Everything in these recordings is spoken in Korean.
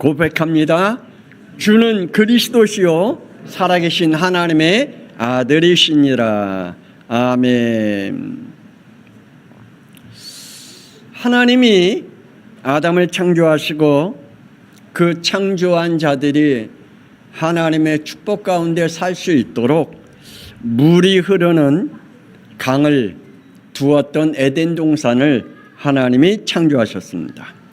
고백합니다. 주는 그리스도시요 살아계신 하나님의 아들이시니라. 아멘. 하나님이 아담을 창조하시고 그 창조한 자들이 하나님의 축복 가운데 살 수 있도록 물이 흐르는 강을 두었던 에덴 동산을 하나님이 창조하셨습니다.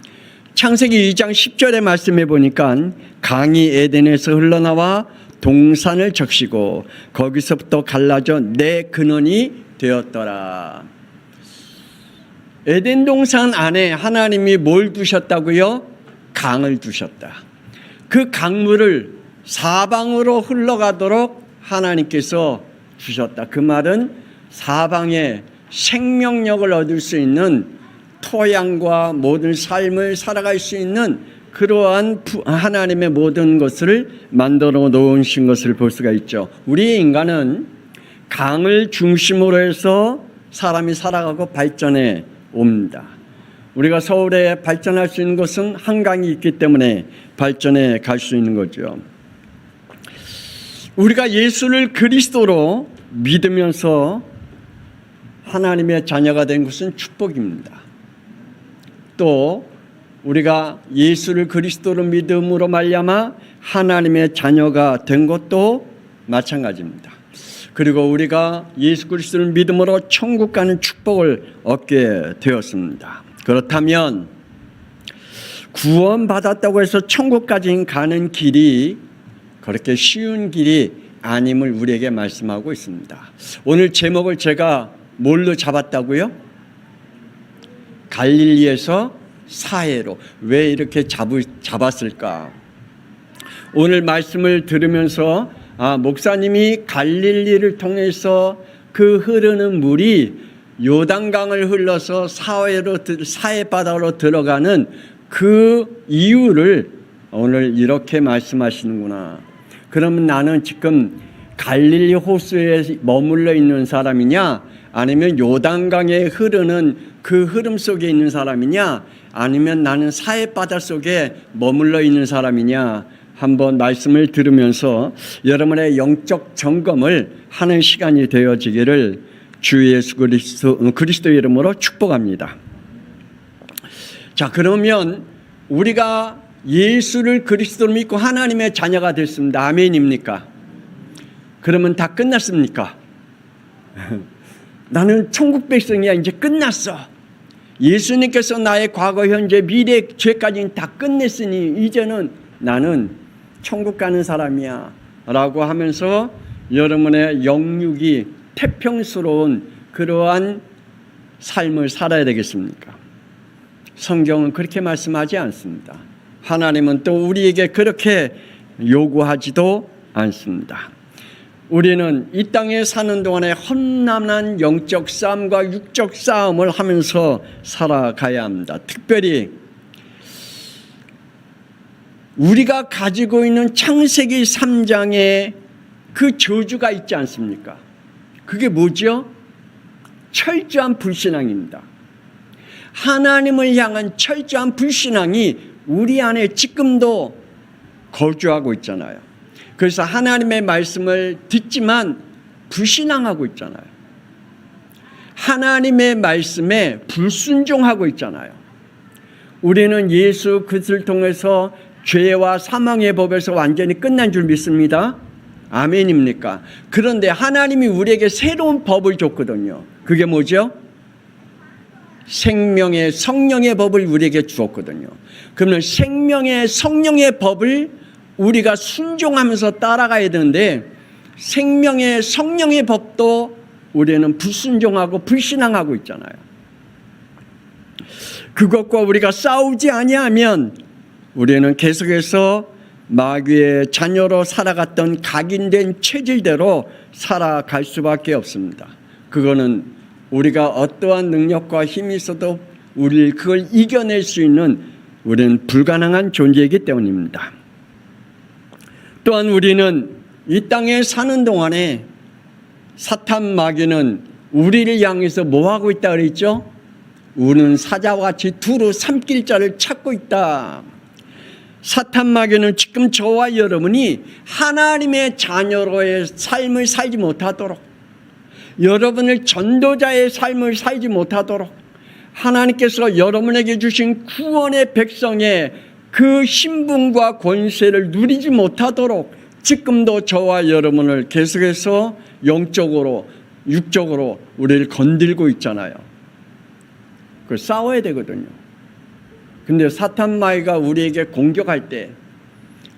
창세기 2장 10절의 말씀에 보니까 강이 에덴에서 흘러나와 동산을 적시고 거기서부터 갈라져 내 근원이 되었더라. 에덴 동산 안에 하나님이 뭘 두셨다고요? 강을 두셨다. 그 강물을 사방으로 흘러가도록 하나님께서 주셨다. 그 말은 사방에 생명력을 얻을 수 있는 토양과 모든 삶을 살아갈 수 있는 그러한 하나님의 모든 것을 만들어 놓으신 것을 볼 수가 있죠. 우리 인간은 강을 중심으로 해서 사람이 살아가고 발전해 옵니다. 우리가 서울에 발전할 수 있는 것은 한강이 있기 때문에 발전해 갈 수 있는 거죠. 우리가 예수를 그리스도로 믿으면서 하나님의 자녀가 된 것은 축복입니다. 또 우리가 예수를 그리스도로 믿음으로 말미암아 하나님의 자녀가 된 것도 마찬가지입니다. 그리고 우리가 예수 그리스도를 믿음으로 천국 가는 축복을 얻게 되었습니다. 그렇다면 구원받았다고 해서 천국까지 가는 길이 그렇게 쉬운 길이 아님을 우리에게 말씀하고 있습니다. 오늘 제목을 제가 뭘로 잡았다고요? 갈릴리에서 사해로. 왜 이렇게 잡았을까? 오늘 말씀을 들으면서 목사님이 갈릴리를 통해서 그 흐르는 물이 요단강을 흘러서 사해 바다로 들어가는 그 이유를 오늘 이렇게 말씀하시는구나. 그러면 나는 지금 갈릴리 호수에 머물러 있는 사람이냐, 아니면 요단강에 흐르는 그 흐름 속에 있는 사람이냐, 아니면 나는 사해 바다 속에 머물러 있는 사람이냐, 한번 말씀을 들으면서 여러분의 영적 점검을 하는 시간이 되어지기를 주 예수 그리스도 이름으로 축복합니다. 자, 그러면 우리가 예수를 그리스도로 믿고 하나님의 자녀가 됐습니다. 아멘입니까? 그러면 다 끝났습니까? 나는 천국 백성이야. 이제 끝났어. 예수님께서 나의 과거, 현재, 미래 죄까지는 다 끝냈으니 이제는 나는 천국 가는 사람이야 라고 하면서 여러분의 영육이 태평스러운 그러한 삶을 살아야 되겠습니까? 성경은 그렇게 말씀하지 않습니다. 하나님은 또 우리에게 그렇게 요구하지도 않습니다. 우리는 이 땅에 사는 동안에 험난한 영적 싸움과 육적 싸움을 하면서 살아가야 합니다. 특별히 우리가 가지고 있는 창세기 3장에 그 저주가 있지 않습니까? 그게 뭐죠? 철저한 불신앙입니다. 하나님을 향한 철저한 불신앙이 우리 안에 지금도 거주하고 있잖아요. 그래서 하나님의 말씀을 듣지만 불신앙하고 있잖아요. 하나님의 말씀에 불순종하고 있잖아요. 우리는 예수 그리스도를 통해서 죄와 사망의 법에서 완전히 끝난 줄 믿습니다. 아멘입니까? 그런데 하나님이 우리에게 새로운 법을 줬거든요. 그게 뭐죠? 생명의 성령의 법을 우리에게 주었거든요. 그러면 생명의 성령의 법을 우리가 순종하면서 따라가야 되는데 생명의 성령의 법도 우리는 불순종하고 불신앙하고 있잖아요. 그것과 우리가 싸우지 아니하면 우리는 계속해서 마귀의 자녀로 살아갔던 각인된 체질대로 살아갈 수밖에 없습니다. 그거는 우리가 어떠한 능력과 힘이 있어도 우리 그걸 이겨낼 수 있는 우리는 불가능한 존재이기 때문입니다. 또한 우리는 이 땅에 사는 동안에 사탄 마귀는 우리를 향해서 뭐하고 있다 그랬죠? 우는 사자와 같이 두루 삼킬 자를 찾고 있다. 사탄 마귀는 지금 저와 여러분이 하나님의 자녀로의 삶을 살지 못하도록, 여러분을 전도자의 삶을 살지 못하도록, 하나님께서 여러분에게 주신 구원의 백성의 그 신분과 권세를 누리지 못하도록 지금도 저와 여러분을 계속해서 영적으로, 육적으로 우리를 건들고 있잖아요. 그걸 싸워야 되거든요. 근데 사탄 마귀가 우리에게 공격할 때,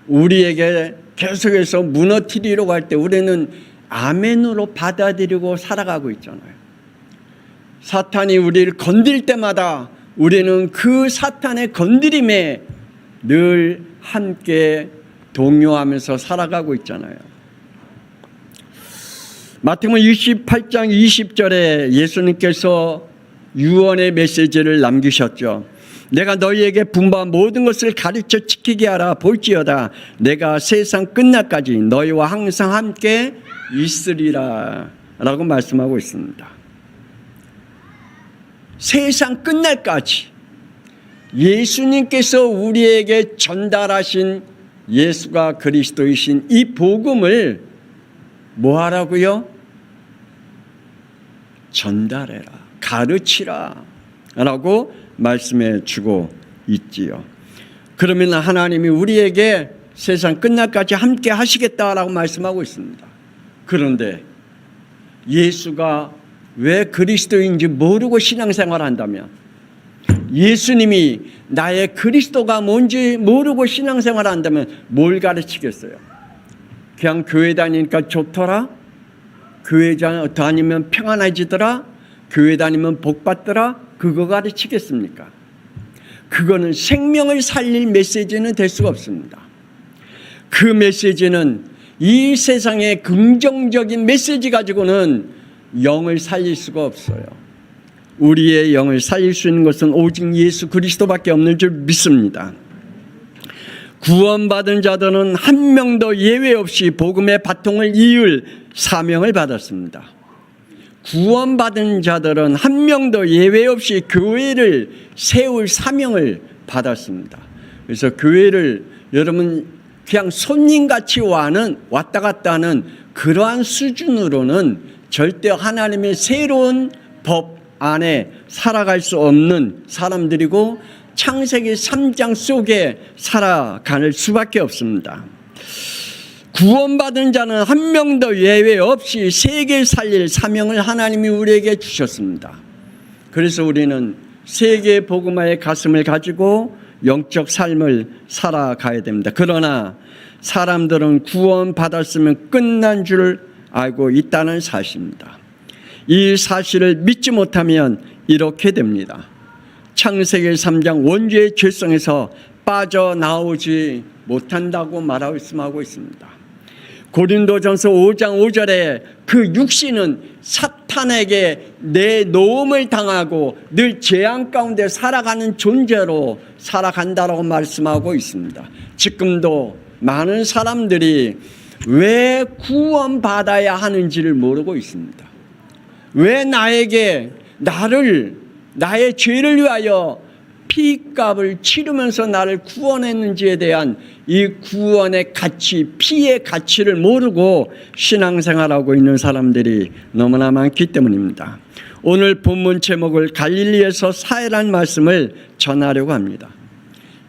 우리에게 계속해서 무너뜨리려고 할 때 우리는 아멘으로 받아들이고 살아가고 있잖아요. 사탄이 우리를 건들 때마다 우리는 그 사탄의 건드림에 늘 함께 동요하면서 살아가고 있잖아요. 마태복음 28장 20절에 예수님께서 유언의 메시지를 남기셨죠. 내가 너희에게 분부한 모든 것을 가르쳐 지키게 하라. 볼지어다 내가 세상 끝날까지 너희와 항상 함께 있으리라 라고 말씀하고 있습니다. 세상 끝날까지 예수님께서 우리에게 전달하신 예수가 그리스도이신 이 복음을 뭐 하라고요? 전달해라, 가르치라 라고 말씀해 주고 있지요. 그러면 하나님이 우리에게 세상 끝날까지 함께 하시겠다라고 말씀하고 있습니다. 그런데 예수가 왜 그리스도인지 모르고 신앙생활을 한다면, 예수님이 나의 그리스도가 뭔지 모르고 신앙생활을 한다면 뭘 가르치겠어요? 그냥 교회 다니니까 좋더라? 교회 다니면 평안해지더라? 교회 다니면 복 받더라? 그거 가르치겠습니까? 그거는 생명을 살릴 메시지는 될 수가 없습니다. 그 메시지는 이 세상의 긍정적인 메시지 가지고는 영을 살릴 수가 없어요. 우리의 영을 살릴 수 있는 것은 오직 예수 그리스도밖에 없는 줄 믿습니다. 구원받은 자들은 한 명도 예외 없이 복음의 바통을 이을 사명을 받았습니다. 구원받은 자들은 한 명도 예외 없이 교회를 세울 사명을 받았습니다. 그래서 교회를 여러분 그냥 손님같이 왔다 갔다 하는 그러한 수준으로는 절대 하나님의 새로운 법 안에 살아갈 수 없는 사람들이고 창세기 3장 속에 살아갈 수밖에 없습니다. 구원받은 자는 한 명도 예외 없이 세계 살릴 사명을 하나님이 우리에게 주셨습니다. 그래서 우리는 세계 복음화의 가슴을 가지고 영적 삶을 살아가야 됩니다. 그러나 사람들은 구원받았으면 끝난 줄 알고 있다는 사실입니다. 이 사실을 믿지 못하면 이렇게 됩니다. 창세기 3장 원죄의 죄성에서 빠져나오지 못한다고 말하고 있습니다. 고린도전서 5장 5절에 그 육신은 사탄에게 내놓음을 당하고 늘 재앙 가운데 살아가는 존재로 살아간다라고 말씀하고 있습니다. 지금도 많은 사람들이 왜 구원받아야 하는지를 모르고 있습니다. 왜 나의 죄를 위하여 피값을 치르면서 나를 구원했는지에 대한 이 구원의 가치, 피의 가치를 모르고 신앙생활하고 있는 사람들이 너무나 많기 때문입니다. 오늘 본문 제목을 갈릴리에서 사해란 말씀을 전하려고 합니다.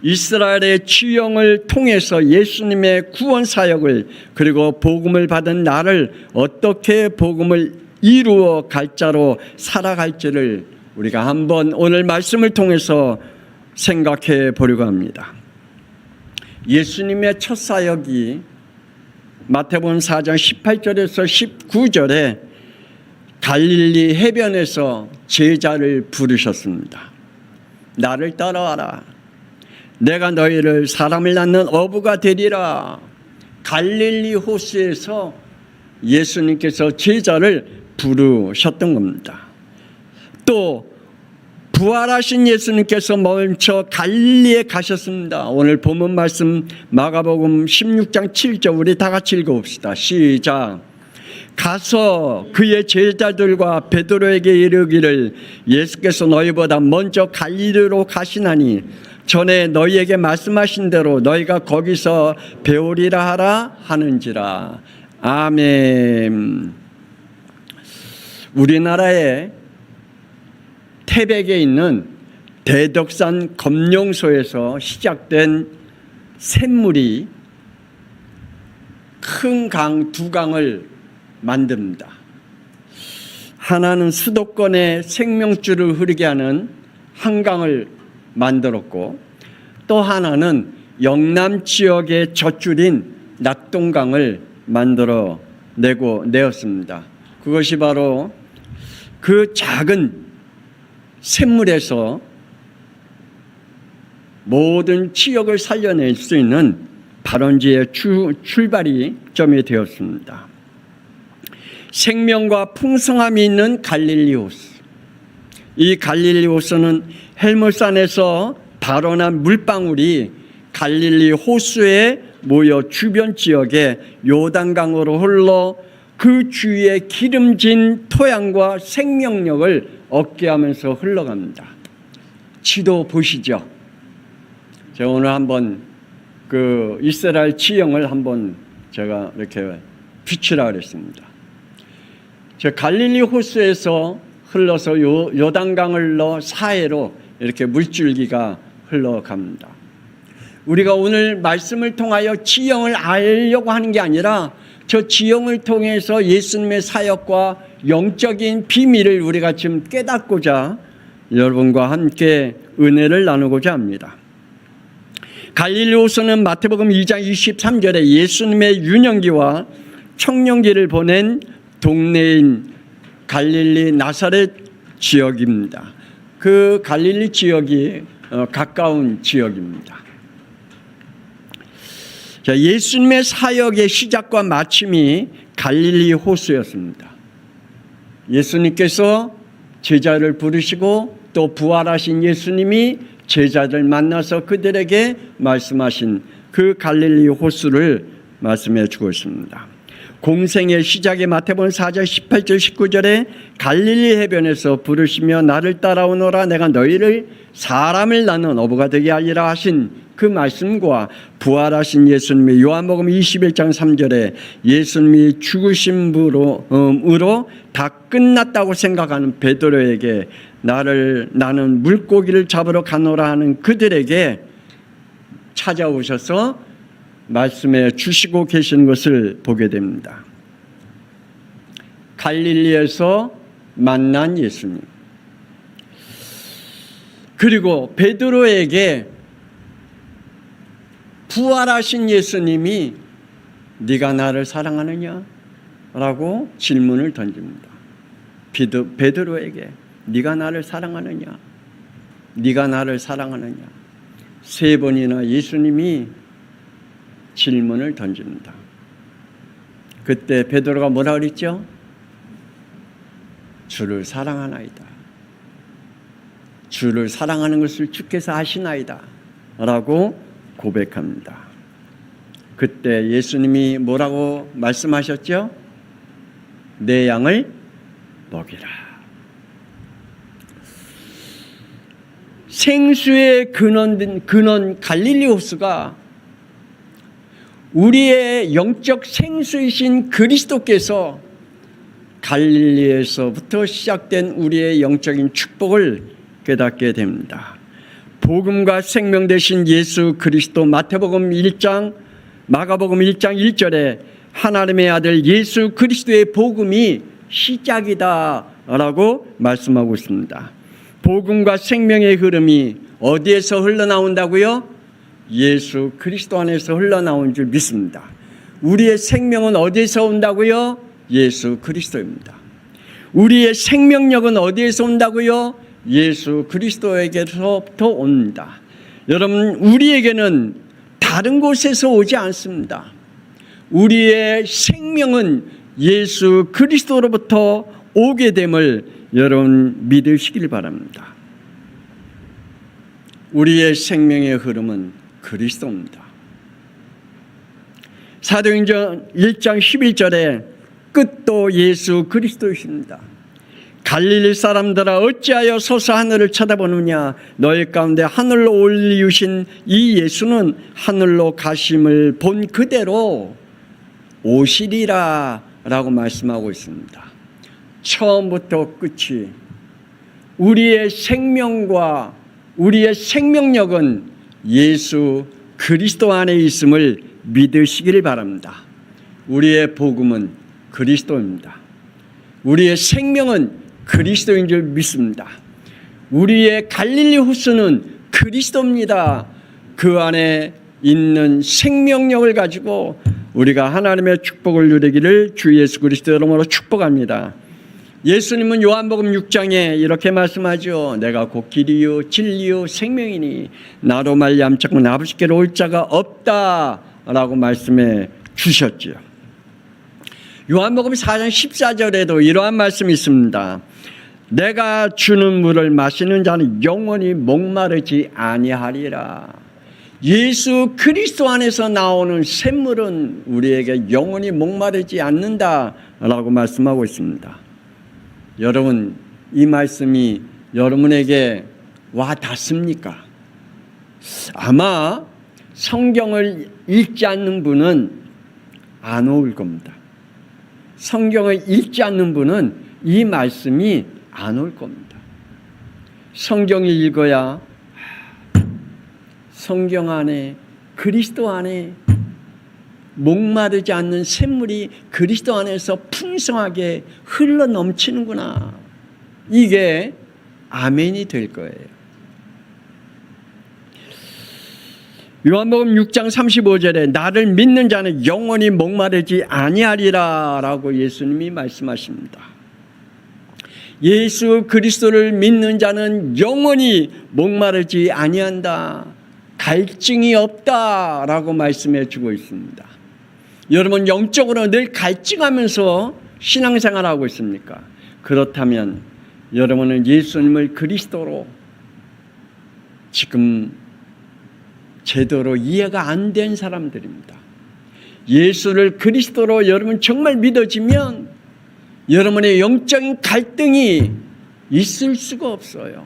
이스라엘의 지형을 통해서 예수님의 구원 사역을 그리고 복음을 받은 나를 어떻게 복음을 이루어 갈자로 살아갈지를 우리가 한번 오늘 말씀을 통해서 생각해 보려고 합니다. 예수님의 첫 사역이 마태복음 4장 18절에서 19절에 갈릴리 해변에서 제자를 부르셨습니다. 나를 따라와라. 내가 너희를 사람을 낳는 어부가 되리라. 갈릴리 호수에서 예수님께서 제자를 부르셨던 겁니다. 또 부활하신 예수님께서 먼저 갈릴리에 가셨습니다. 오늘 본문 말씀 마가복음 16장 7절 우리 다 같이 읽어봅시다. 시작. 가서 그의 제자들과 베드로에게 이르기를 예수께서 너희보다 먼저 갈릴리로 가시나니 전에 너희에게 말씀하신 대로 너희가 거기서 배우리라 하라 하는지라. 아멘. 우리나라의 태백에 있는 대덕산 검룡소에서 시작된 샘물이 큰 강 두 강을 만듭니다. 하나는 수도권의 생명줄을 흐르게 하는 한강을 만들었고, 또 하나는 영남 지역의 젖줄인 낙동강을 만들어 내었습니다. 그것이 바로 그 작은 샘물에서 모든 지역을 살려낼 수 있는 발원지의 출발이 점이 되었습니다. 생명과 풍성함이 있는 갈릴리 호수. 이 갈릴리 호수는 헬물산에서 발원한 물방울이 갈릴리 호수에 모여 주변 지역에 요단강으로 흘러 그 주위에 기름진 토양과 생명력을 얻게 하면서 흘러갑니다. 지도 보시죠. 제가 오늘 한번 그 이스라엘 지형을 한번 제가 이렇게 비추라 그랬습니다. 저 갈릴리 호수에서 흘러서 요단강을 흘러 사해로 이렇게 물줄기가 흘러갑니다. 우리가 오늘 말씀을 통하여 지형을 알려고 하는 게 아니라 저 지형을 통해서 예수님의 사역과 영적인 비밀을 우리가 지금 깨닫고자 여러분과 함께 은혜를 나누고자 합니다. 갈릴리 호수는 마태복음 2장 23절에 예수님의 유년기와 청년기를 보낸 동네인 갈릴리 나사렛 지역입니다. 그 갈릴리 지역이 가까운 지역입니다. 자, 예수님의 사역의 시작과 마침이 갈릴리 호수였습니다. 예수님께서 제자를 부르시고 또 부활하신 예수님이 제자들 만나서 그들에게 말씀하신 그 갈릴리 호수를 말씀해 주고 있습니다. 공생의 시작에 마태복음 4장 18절 19절에 갈릴리 해변에서 부르시며 나를 따라오너라 내가 너희를 사람을 낳는 어부가 되게 하리라 하신 그 말씀과 부활하신 예수님이 요한복음 21장 3절에 예수님이 죽으심으로 다 끝났다고 생각하는 베드로에게 나는 물고기를 잡으러 가노라 하는 그들에게 찾아오셔서 말씀해 주시고 계신 것을 보게 됩니다. 갈릴리에서 만난 예수님, 그리고 베드로에게 부활하신 예수님이 네가 나를 사랑하느냐? 라고 질문을 던집니다. 베드로에게 네가 나를 사랑하느냐? 네가 나를 사랑하느냐? 세 번이나 예수님이 질문을 던집니다. 그때 베드로가 뭐라 그랬죠? 주를 사랑하나이다. 주를 사랑하는 것을 주께서 아시나이다. 라고 고백합니다. 그때 예수님이 뭐라고 말씀하셨죠? 내 양을 먹이라. 생수의 근원 갈릴리 호수가 우리의 영적 생수이신 그리스도께서 갈릴리에서부터 시작된 우리의 영적인 축복을 깨닫게 됩니다. 복음과 생명 되신 예수 그리스도 마태복음 1장 마가복음 1장 1절에 하나님의 아들 예수 그리스도의 복음이 시작이다 라고 말씀하고 있습니다. 복음과 생명의 흐름이 어디에서 흘러나온다고요? 예수 그리스도 안에서 흘러나온 줄 믿습니다. 우리의 생명은 어디에서 온다고요? 예수 그리스도입니다. 우리의 생명력은 어디에서 온다고요? 예수 그리스도에게서부터 옵니다. 여러분, 우리에게는 다른 곳에서 오지 않습니다. 우리의 생명은 예수 그리스도로부터 오게 됨을 여러분 믿으시길 바랍니다. 우리의 생명의 흐름은 그리스도입니다. 사도행전 1장 11절에 끝도 예수 그리스도이십니다. 갈릴리 사람들아 어찌하여 서서 하늘을 쳐다보느냐. 너희 가운데 하늘로 올리우신 이 예수는 하늘로 가심을 본 그대로 오시리라 라고 말씀하고 있습니다. 처음부터 끝이 우리의 생명과 우리의 생명력은 예수 그리스도 안에 있음을 믿으시길 바랍니다. 우리의 복음은 그리스도입니다. 우리의 생명은 그리스도인 줄 믿습니다. 우리의 갈릴리 호수는 그리스도입니다. 그 안에 있는 생명력을 가지고 우리가 하나님의 축복을 누리기를 주 예수 그리스도 이름으로 축복합니다. 예수님은 요한복음 6장에 이렇게 말씀하죠. 내가 곧 길이요 진리요 생명이니 나로 말미암지 아버지께로 올 자가 없다라고 말씀해 주셨지요. 요한복음 4장 14절에도 이러한 말씀이 있습니다. 내가 주는 물을 마시는 자는 영원히 목마르지 아니하리라. 예수 그리스도 안에서 나오는 샘물은 우리에게 영원히 목마르지 않는다라고 말씀하고 있습니다. 여러분, 이 말씀이 여러분에게 와 닿습니까? 아마 성경을 읽지 않는 분은 안 올 겁니다. 성경을 읽지 않는 분은 이 말씀이 안 올 겁니다. 성경을 읽어야 성경 안에 그리스도 안에 목마르지 않는 샘물이 그리스도 안에서 풍성하게 흘러 넘치는구나. 이게 아멘이 될 거예요. 요한복음 6장 35절에 나를 믿는 자는 영원히 목마르지 아니하리라 라고 예수님이 말씀하십니다. 예수 그리스도를 믿는 자는 영원히 목마르지 아니한다. 갈증이 없다라고 말씀해 주고 있습니다. 여러분 영적으로 늘 갈증하면서 신앙생활하고 있습니까? 그렇다면 여러분은 예수님을 그리스도로 지금 제대로 이해가 안 된 사람들입니다. 예수를 그리스도로 여러분 정말 믿어지면 여러분의 영적인 갈등이 있을 수가 없어요.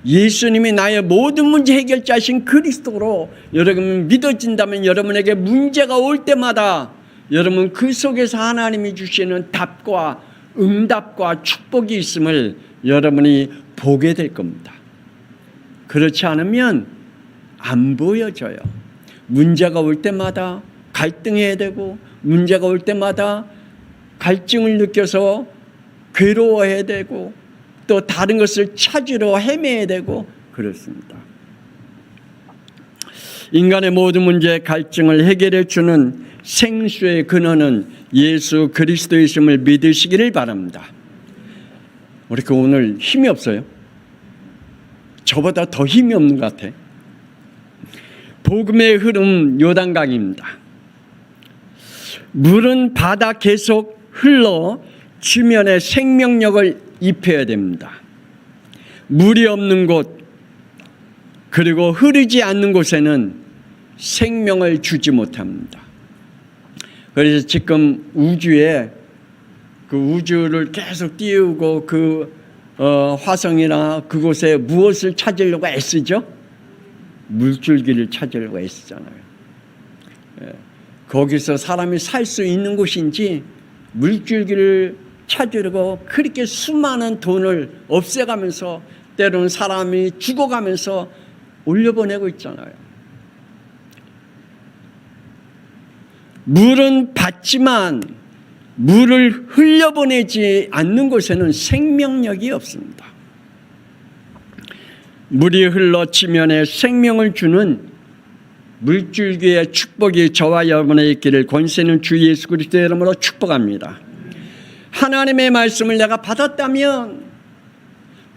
예수님이 나의 모든 문제 해결자이신 그리스도로 여러분 믿어진다면 여러분에게 문제가 올 때마다 여러분 그 속에서 하나님이 주시는 답과 응답과 축복이 있음을 여러분이 보게 될 겁니다. 그렇지 않으면 안 보여져요. 문제가 올 때마다 갈등해야 되고 문제가 올 때마다 갈증을 느껴서 괴로워해야 되고 또 다른 것을 찾으러 헤매야 되고 그렇습니다. 인간의 모든 문제의 갈증을 해결해 주는 생수의 근원은 예수 그리스도이심을 믿으시기를 바랍니다. 우리 오늘 힘이 없어요? 저보다 더 힘이 없는 것 같아. 복음의 흐름 요단강입니다. 물은 바다 계속 흘러 지면에 생명력을 입혀야 됩니다. 물이 없는 곳 그리고 흐르지 않는 곳에는 생명을 주지 못합니다. 그래서 지금 우주에 그 우주를 계속 띄우고 그 화성이나 그곳에 무엇을 찾으려고 애쓰죠? 물줄기를 찾으려고 애쓰잖아요. 거기서 사람이 살 수 있는 곳인지 물줄기를 찾으려고 그렇게 수많은 돈을 없애가면서 때로는 사람이 죽어가면서 올려보내고 있잖아요. 물은 받지만 물을 흘려보내지 않는 곳에는 생명력이 없습니다. 물이 흘러 지면에 생명을 주는 물줄기의 축복이 저와 여러분의 있기를 권세 있는 주 예수 그리스도의 이름으로 축복합니다. 하나님의 말씀을 내가 받았다면,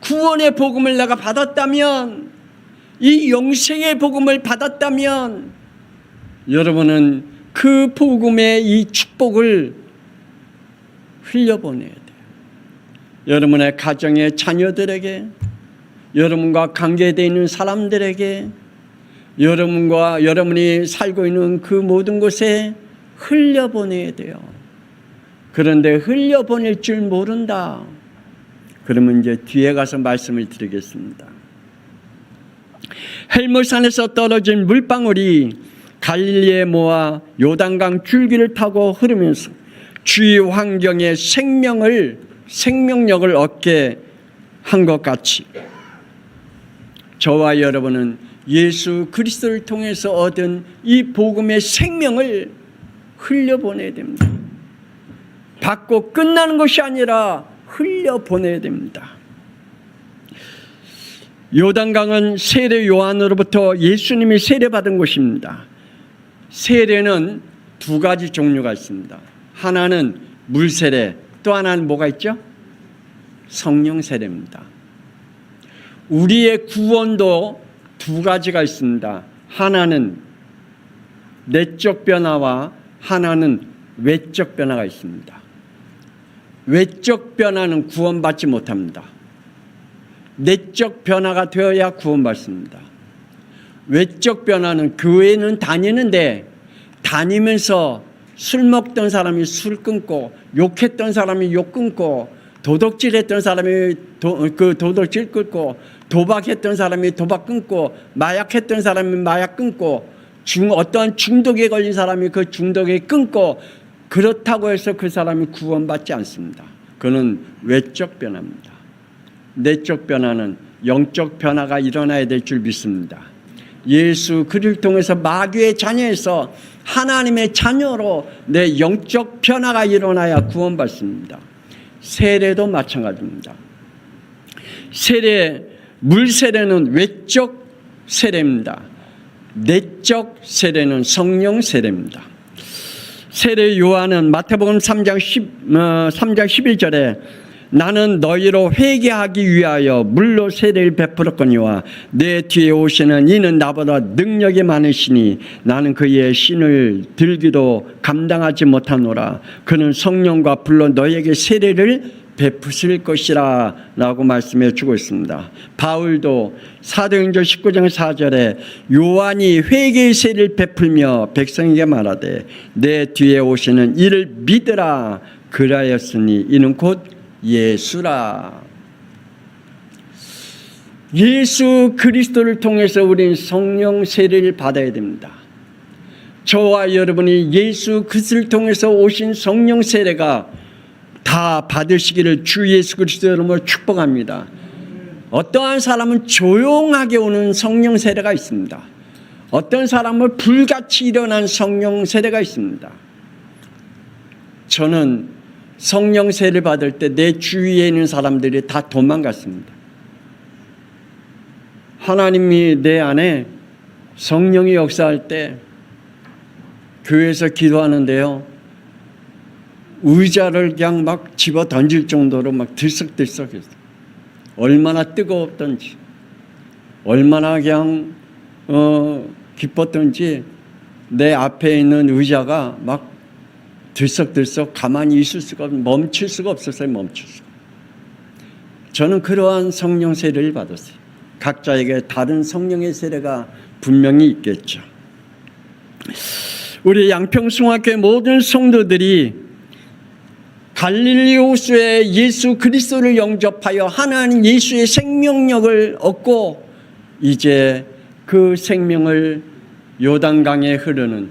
구원의 복음을 내가 받았다면, 이 영생의 복음을 받았다면 여러분은 그 복음의 이 축복을 흘려보내야 돼요. 여러분의 가정의 자녀들에게, 여러분과 관계되어 있는 사람들에게, 여러분이 살고 있는 그 모든 곳에 흘려보내야 돼요. 그런데 흘려보낼 줄 모른다. 그러면 이제 뒤에 가서 말씀을 드리겠습니다. 헬물산에서 떨어진 물방울이 갈릴리에 모아 요단강 줄기를 타고 흐르면서 주위 환경에 생명력을 얻게 한 것 같이 저와 여러분은 예수 그리스도를 통해서 얻은 이 복음의 생명을 흘려보내야 됩니다. 받고 끝나는 것이 아니라 흘려보내야 됩니다. 요단강은 세례 요한으로부터 예수님이 세례받은 곳입니다. 세례는 두 가지 종류가 있습니다. 하나는 물세례, 또 하나는 뭐가 있죠? 성령 세례입니다. 우리의 구원도 두 가지가 있습니다. 하나는 내적 변화와 하나는 외적 변화가 있습니다. 외적 변화는 구원받지 못합니다. 내적 변화가 되어야 구원받습니다. 외적 변화는 교회는 다니는데 다니면서 술 먹던 사람이 술 끊고 욕했던 사람이 욕 끊고 도둑질했던 사람이 도둑질 끊고 도박했던 사람이 도박 끊고 마약했던 사람이 마약 끊고 어떠한 중독에 걸린 사람이 그 중독에 끊고 그렇다고 해서 그 사람이 구원받지 않습니다. 그는 외적 변화입니다. 내적 변화는 영적 변화가 일어나야 될 줄 믿습니다. 예수 그리스도를 통해서 마귀의 자녀에서 하나님의 자녀로 내 영적 변화가 일어나야 구원받습니다. 세례도 마찬가지입니다. 물세례는 외적 세례입니다. 내적 세례는 성령 세례입니다. 세례 요한은 마태복음 3장 11절에 나는 너희로 회개하기 위하여 물로 세례를 베풀었거니와 내 뒤에 오시는 이는 나보다 능력이 많으시니 나는 그의 신을 들기도 감당하지 못하노라. 그는 성령과 불로 너희에게 세례를 베푸실 것이라 라고 말씀해 주고 있습니다. 바울도 사도행전 19장 4절에 요한이 회개의 세례를 베풀며 백성에게 말하되 내 뒤에 오시는 이를 믿으라 그라였으니 이는 곧 예수라. 예수 그리스도를 통해서 우리는 성령 세례를 받아야 됩니다. 저와 여러분이 예수 그리스도를 통해서 오신 성령 세례가 다 받으시기를 주 예수 그리스도의 이름으로 축복합니다. 어떠한 사람은 조용하게 오는 성령 세례가 있습니다. 어떤 사람은 불같이 일어난 성령 세례가 있습니다. 저는 성령 세례를 받을 때 내 주위에 있는 사람들이 다 도망갔습니다. 하나님이 내 안에 성령이 역사할 때 교회에서 기도하는데요, 의자를 그냥 막 집어 던질 정도로 막 들썩들썩했어요. 얼마나 뜨거웠던지, 얼마나 그냥 기뻤던지 내 앞에 있는 의자가 막 들썩들썩 가만히 있을 수가 멈출 수가 없었어요. 저는 그러한 성령 세례를 받았어요. 각자에게 다른 성령의 세례가 분명히 있겠죠. 우리 양평숭학교의 모든 성도들이 갈릴리 호수에 예수 그리스도를 영접하여 하나님 예수의 생명력을 얻고 이제 그 생명을 요단강에 흐르는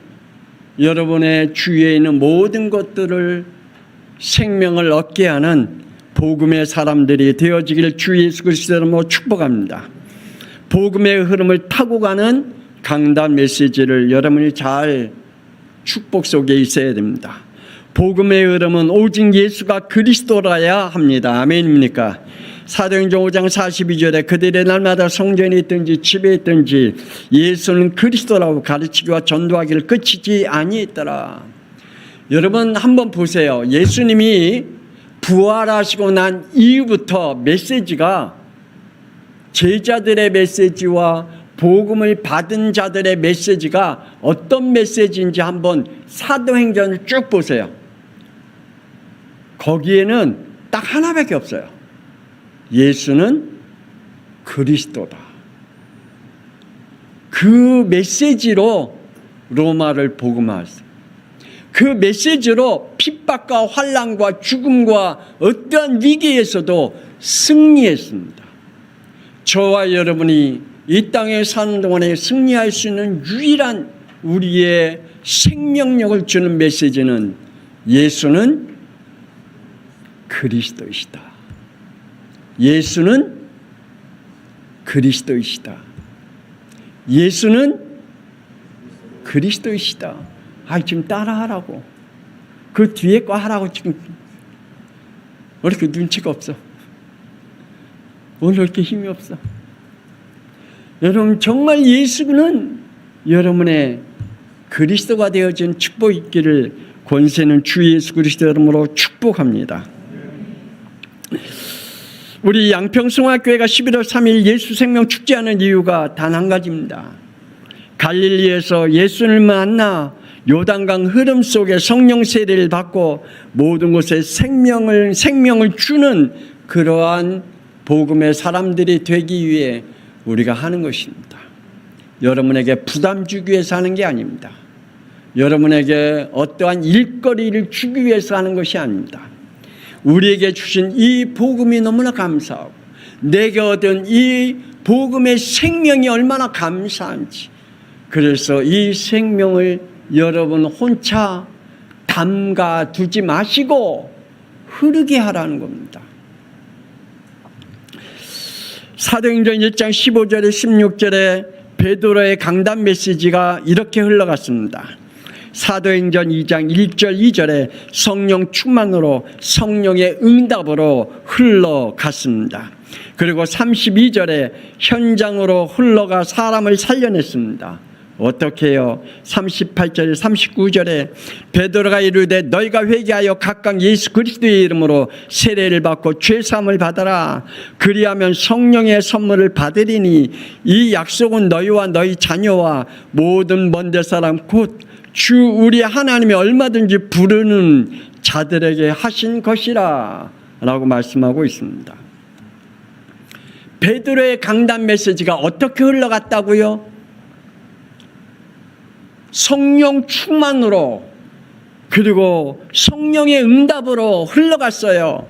여러분의 주위에 있는 모든 것들을 생명을 얻게 하는 복음의 사람들이 되어지기를 주 예수 그리스도로 축복합니다. 복음의 흐름을 타고 가는 강단 메시지를 여러분이 잘 축복 속에 있어야 됩니다. 복음의 흐름은 오직 예수가 그리스도라야 합니다. 아멘입니까? 사도행전 5장 42절에 그들의 날마다 성전에 있든지 집에 있든지 예수는 그리스도라고 가르치기와 전도하기를 그치지 아니했더라. 여러분 한번 보세요. 예수님이 부활하시고 난 이후부터 메시지가 제자들의 메시지와 복음을 받은 자들의 메시지가 어떤 메시지인지 한번 사도행전을 쭉 보세요. 거기에는 딱 하나밖에 없어요. 예수는 그리스도다. 그 메시지로 로마를 복음화했어요. 그 메시지로 핍박과 환난과 죽음과 어떠한 위기에서도 승리했습니다. 저와 여러분이 이 땅에 사는 동안에 승리할 수 있는 유일한 우리의 생명력을 주는 메시지는 예수는 그리스도이시다. 예수는 그리스도이시다. 예수는 그리스도이시다. 지금 따라하라고. 그 뒤에 거 하라고 지금. 왜 이렇게 눈치가 없어? 오늘 왜 이렇게 힘이 없어? 여러분, 정말 예수는 여러분의 그리스도가 되어진 축복 있기를 권세는 주 예수 그리스도 이름으로 축복합니다. 우리 양평성화교회가 11월 3일 예수 생명 축제하는 이유가 단 한 가지입니다. 갈릴리에서 예수를 만나 요단강 흐름 속에 성령 세례를 받고 모든 곳에 생명을 주는 그러한 복음의 사람들이 되기 위해 우리가 하는 것입니다. 여러분에게 부담 주기 위해서 하는 게 아닙니다. 여러분에게 어떠한 일거리를 주기 위해서 하는 것이 아닙니다. 우리에게 주신 이 복음이 너무나 감사하고 내게 얻은 이 복음의 생명이 얼마나 감사한지, 그래서 이 생명을 여러분 혼자 담가 두지 마시고 흐르게 하라는 겁니다. 사도행전 1장 15절에 16절에 베드로의 강단 메시지가 이렇게 흘러갔습니다. 사도행전 2장 1절 2절에 성령 충만으로 성령의 응답으로 흘러갔습니다. 그리고 32절에 현장으로 흘러가 사람을 살려냈습니다. 어떻게 해요? 38절 39절에 베드로가 이르되 너희가 회개하여 각각 예수 그리스도의 이름으로 세례를 받고 죄사함을 받아라. 그리하면 성령의 선물을 받으리니 이 약속은 너희와 너희 자녀와 모든 먼데 사람 곧 주 우리 하나님이 얼마든지 부르는 자들에게 하신 것이라 라고 말씀하고 있습니다. 베드로의 강단 메시지가 어떻게 흘러갔다고요? 성령 충만으로, 그리고 성령의 응답으로 흘러갔어요.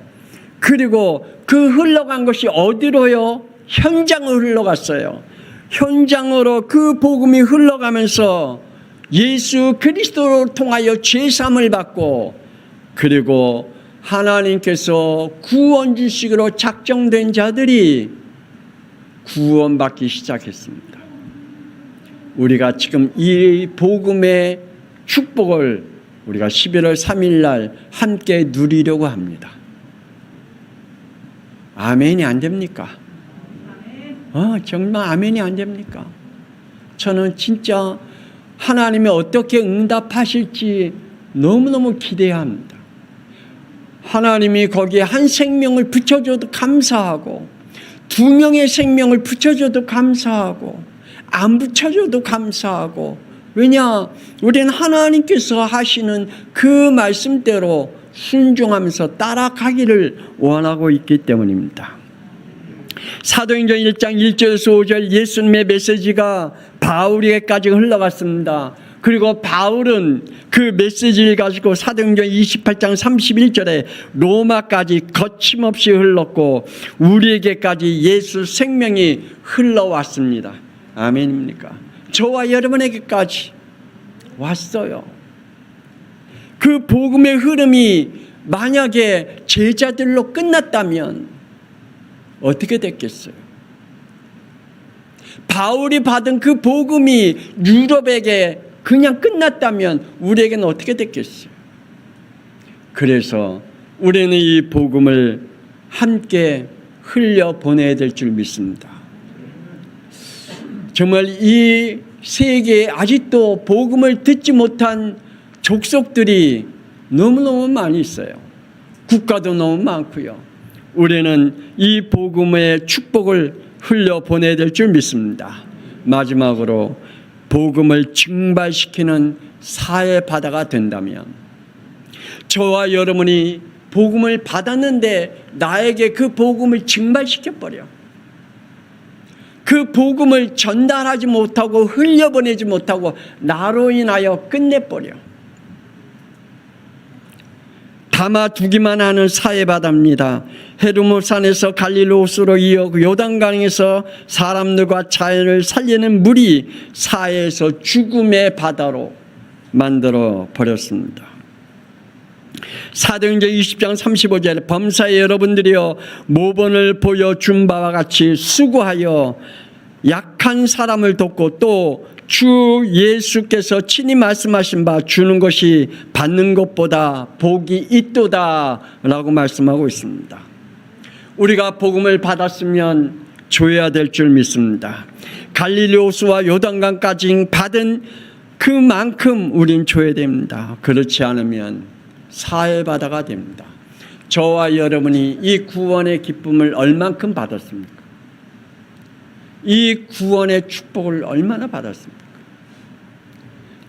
그리고 그 흘러간 것이 어디로요? 현장으로 흘러갔어요. 현장으로 그 복음이 흘러가면서 예수 그리스도를 통하여 죄사함을 받고, 그리고 하나님께서 구원 주시기로 작정된 자들이 구원받기 시작했습니다. 우리가 지금 이 복음의 축복을 우리가 11월 3일 날 함께 누리려고 합니다. 아멘이 안 됩니까? 정말 아멘이 안 됩니까? 저는 진짜 하나님이 어떻게 응답하실지 너무너무 기대합니다. 하나님이 거기에 한 생명을 붙여줘도 감사하고, 2명의 생명을 붙여줘도 감사하고, 안 붙여줘도 감사하고. 왜냐? 우리는 하나님께서 하시는 그 말씀대로 순종하면서 따라가기를 원하고 있기 때문입니다. 사도행전 1장 1절에서 5절 예수님의 메시지가 바울에게까지 흘러갔습니다. 그리고 바울은 그 메시지를 가지고 사도행전 28장 31절에 로마까지 거침없이 흘렀고 우리에게까지 예수 생명이 흘러왔습니다. 아멘입니까? 저와 여러분에게까지 왔어요. 그 복음의 흐름이 만약에 제자들로 끝났다면 어떻게 됐겠어요? 바울이 받은 그 복음이 유럽에게 그냥 끝났다면 우리에게는 어떻게 됐겠어요? 그래서 우리는 이 복음을 함께 흘려 보내야 될 줄 믿습니다. 정말 이 세계에 아직도 복음을 듣지 못한 족속들이 너무너무 많이 있어요. 국가도 너무 많고요. 우리는 이 복음의 축복을 흘려 보내야 될 줄 믿습니다. 마지막으로 복음을 증발시키는 사회 바다가 된다면, 저와 여러분이 복음을 받았는데 나에게 그 복음을 증발시켜버려, 그 복음을 전달하지 못하고 흘려보내지 못하고 나로 인하여 끝내버려. 담아두기만 하는 사해바다입니다. 헤르몬산에서 갈릴리호수로 이어 요단강에서 사람들과 자연을 살리는 물이 사해에서 죽음의 바다로 만들어 버렸습니다. 사도행전 20장 35절에 범사에 여러분들이여 모본을 보여준 바와 같이 수고하여 약한 사람을 돕고 또 주 예수께서 친히 말씀하신 바 주는 것이 받는 것보다 복이 있도다 라고 말씀하고 있습니다. 우리가 복음을 받았으면 줘야 될 줄 믿습니다. 갈릴리 호수와 요단강까지 받은 그만큼 우린 줘야 됩니다. 그렇지 않으면 사해바다가 됩니다. 저와 여러분이 이 구원의 기쁨을 얼만큼 받았습니까? 이 구원의 축복을 얼마나 받았습니까?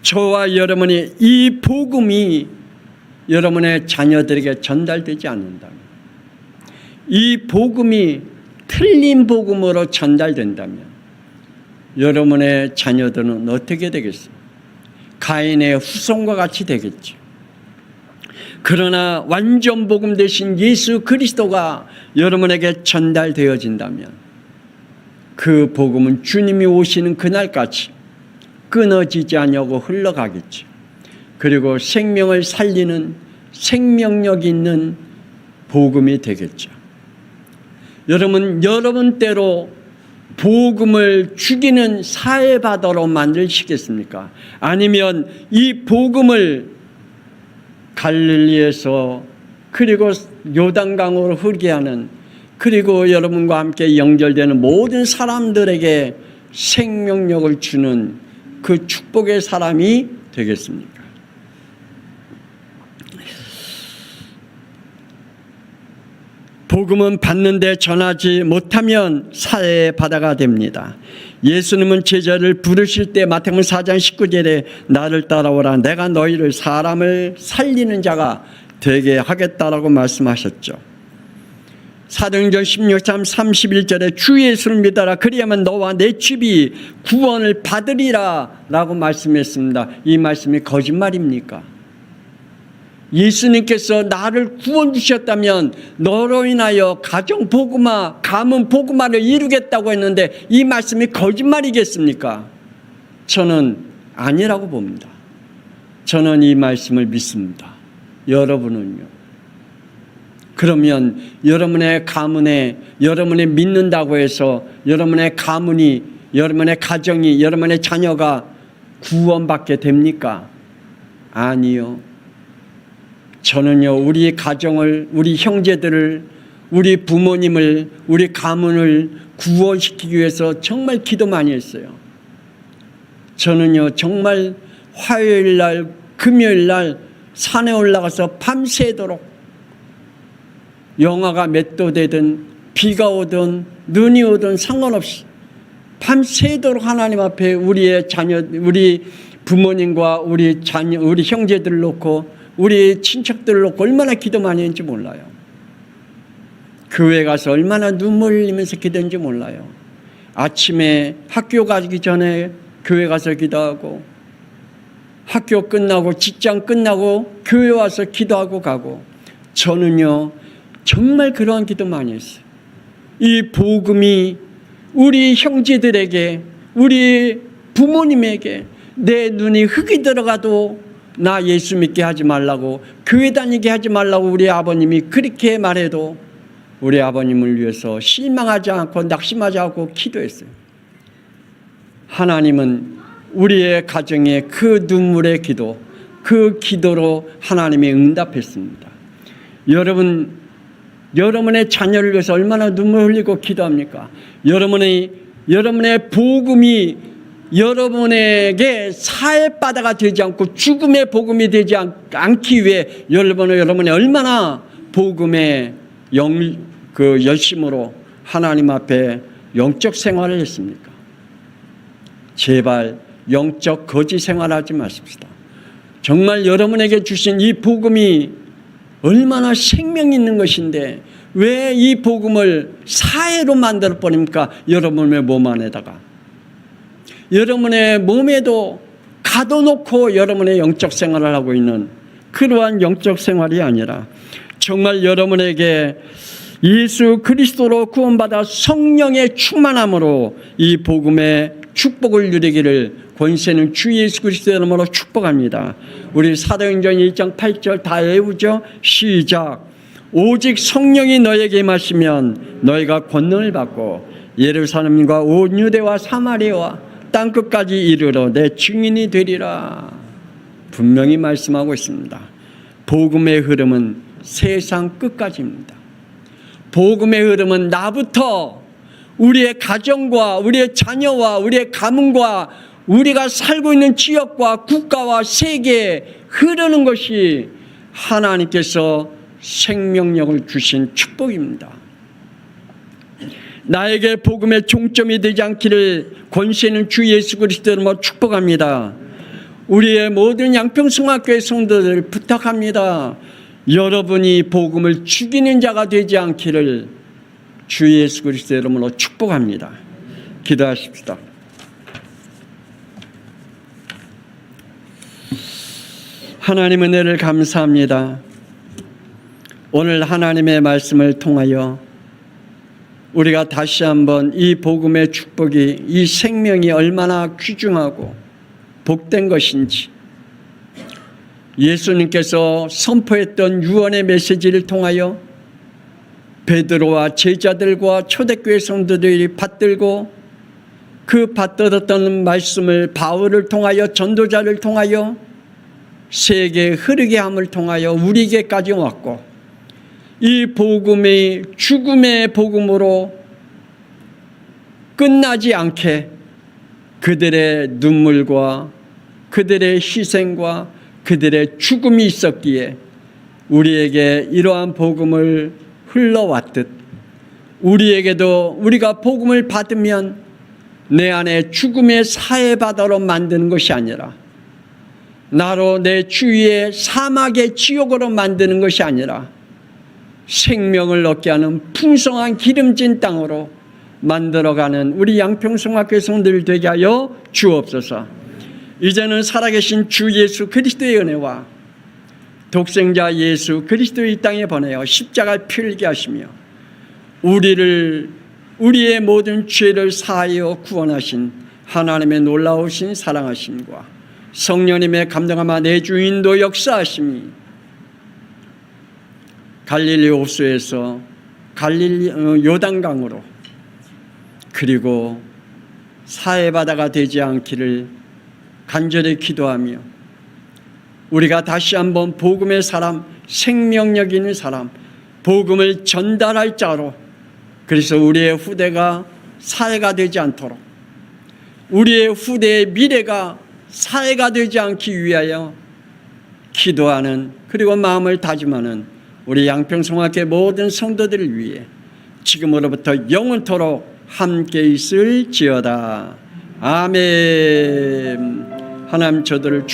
저와 여러분이 이 복음이 여러분의 자녀들에게 전달되지 않는다면, 이 복음이 틀린 복음으로 전달된다면 여러분의 자녀들은 어떻게 되겠어요? 가인의 후손과 같이 되겠죠. 그러나 완전 복음 되신 예수 그리스도가 여러분에게 전달되어진다면 그 복음은 주님이 오시는 그날까지 끊어지지 않냐고 흘러가겠죠. 그리고 생명을 살리는 생명력 있는 복음이 되겠죠. 여러분 때로 복음을 죽이는 사해바다로 만드시겠습니까? 아니면 이 복음을 갈릴리에서 그리고 요단강으로 흐르게 하는, 그리고 여러분과 함께 연결되는 모든 사람들에게 생명력을 주는 그 축복의 사람이 되겠습니까? 복음은 받는데 전하지 못하면 사해바다가 됩니다. 예수님은 제자를 부르실 때 마태복음 4장 19절에 나를 따라오라 내가 너희를 사람을 살리는 자가 되게 하겠다라고 말씀하셨죠. 사도행전 16장 31절에 주 예수를 믿어라 그리하면 너와 내 집이 구원을 받으리라 라고 말씀했습니다. 이 말씀이 거짓말입니까? 예수님께서 나를 구원 주셨다면 너로 인하여 가정 복음화, 가문 복음화를 이루겠다고 했는데 이 말씀이 거짓말이겠습니까? 저는 아니라고 봅니다. 저는 이 말씀을 믿습니다. 여러분은요? 그러면 여러분의 가문에, 여러분이 믿는다고 해서 여러분의 가문이, 여러분의 가정이, 여러분의 자녀가 구원받게 됩니까? 아니요. 저는요, 우리 가정을, 우리 형제들을, 우리 부모님을, 우리 가문을 구원시키기 위해서 정말 기도 많이 했어요. 저는요, 정말 화요일 날, 금요일 날 산에 올라가서 밤새도록 영하가 몇 도 되든 비가 오든 눈이 오든 상관없이 밤새도록 하나님 앞에 우리의 자녀, 우리 부모님과 우리 자녀, 우리 형제들을 놓고 우리 친척들을 놓고 얼마나 기도 많이 했는지 몰라요. 교회 가서 얼마나 눈물 흘리면서 기도했는지 몰라요. 아침에 학교 가기 전에 교회 가서 기도하고, 학교 끝나고 직장 끝나고 교회 와서 기도하고 가고, 저는요 정말 그러한 기도 많이 했어요. 이 복음이 우리 형제들에게, 우리 부모님에게 내 눈이 흙이 들어가도 나 예수 믿게 하지 말라고, 교회 다니게 하지 말라고 우리 아버님이 그렇게 말해도 우리 아버님을 위해서 실망하지 않고 낙심하지 않고 기도했어요. 하나님은 우리의 가정에 그 눈물의 기도, 그 기도로 하나님이 응답했습니다. 여러분의 자녀를 위해서 얼마나 눈물 흘리고 기도합니까? 여러분의 복음이 여러분에게 사해바다가 되지 않고 죽음의 복음이 되지 않기 위해 여러분이 얼마나 복음의 열심으로 하나님 앞에 영적 생활을 했습니까? 제발 영적 거지 생활하지 마십시다. 정말 여러분에게 주신 이 복음이 얼마나 생명 있는 것인데 왜 이 복음을 사해로 만들어 버립니까? 여러분의 몸 안에다가, 여러분의 몸에도 가둬놓고 여러분의 영적 생활을 하고 있는 그러한 영적 생활이 아니라 정말 여러분에게 예수 그리스도로 구원받아 성령의 충만함으로 이 복음의 축복을 누리기를 권세는 주 예수 그리스도의 이름으로 축복합니다. 우리 사도행전 1장 8절 다 외우죠? 시작. 오직 성령이 너에게 임하시면 너희가 권능을 받고 예루살렘과 온 유대와 사마리아와 땅끝까지 이르러 내 증인이 되리라. 분명히 말씀하고 있습니다. 복음의 흐름은 세상 끝까지입니다. 복음의 흐름은 나부터 우리의 가정과 우리의 자녀와 우리의 가문과 우리가 살고 있는 지역과 국가와 세계에 흐르는 것이 하나님께서 생명력을 주신 축복입니다. 나에게 복음의 종점이 되지 않기를 권세는 주 예수 그리스도로 축복합니다. 우리의 모든 양평성학교의 성도들 부탁합니다. 여러분이 복음을 죽이는 자가 되지 않기를 주 예수 그리스도의 이름으로 축복합니다. 기도하십시다. 하나님 은혜를 감사합니다. 오늘 하나님의 말씀을 통하여 우리가 다시 한번 이 복음의 축복이, 이 생명이 얼마나 귀중하고 복된 것인지, 예수님께서 선포했던 유언의 메시지를 통하여 베드로와 제자들과 초대교회 성도들이 받들고 그 받들었던 말씀을 바울을 통하여, 전도자를 통하여 세계에 흐르게 함을 통하여 우리에게까지 왔고, 이 복음이 죽음의 복음으로 끝나지 않게 그들의 눈물과 그들의 희생과 그들의 죽음이 있었기에 우리에게 이러한 복음을 흘러왔듯 우리에게도 우리가 복음을 받으면 내 안에 죽음의 사해바다로 만드는 것이 아니라, 나로 내 주위의 사막의 지옥으로 만드는 것이 아니라 생명을 얻게 하는 풍성한 기름진 땅으로 만들어가는 우리 양평성학교 성도들 되게 하여 주옵소서. 이제는 살아계신 주 예수 그리스도의 은혜와 독생자 예수 그리스도의 이 땅에 보내어 십자가를 피 흘리게 하시며 우리의 모든 죄를 사하여 구원하신 하나님의 놀라우신 사랑하심과 성령님의 감동하마 내 주인도 역사하심이 갈릴리 호수에서 요단강으로 그리고 사해바다가 되지 않기를 간절히 기도하며, 우리가 다시 한번 복음의 사람, 생명력 있는 사람, 복음을 전달할 자로, 그래서 우리의 후대가 사해가 되지 않도록, 우리의 후대의 미래가 사해가 되지 않기 위하여 기도하는, 그리고 마음을 다짐하는 우리 양평성학교 모든 성도들을 위해 지금으로부터 영원토록 함께 있을지어다. 아멘. 하나님 저들을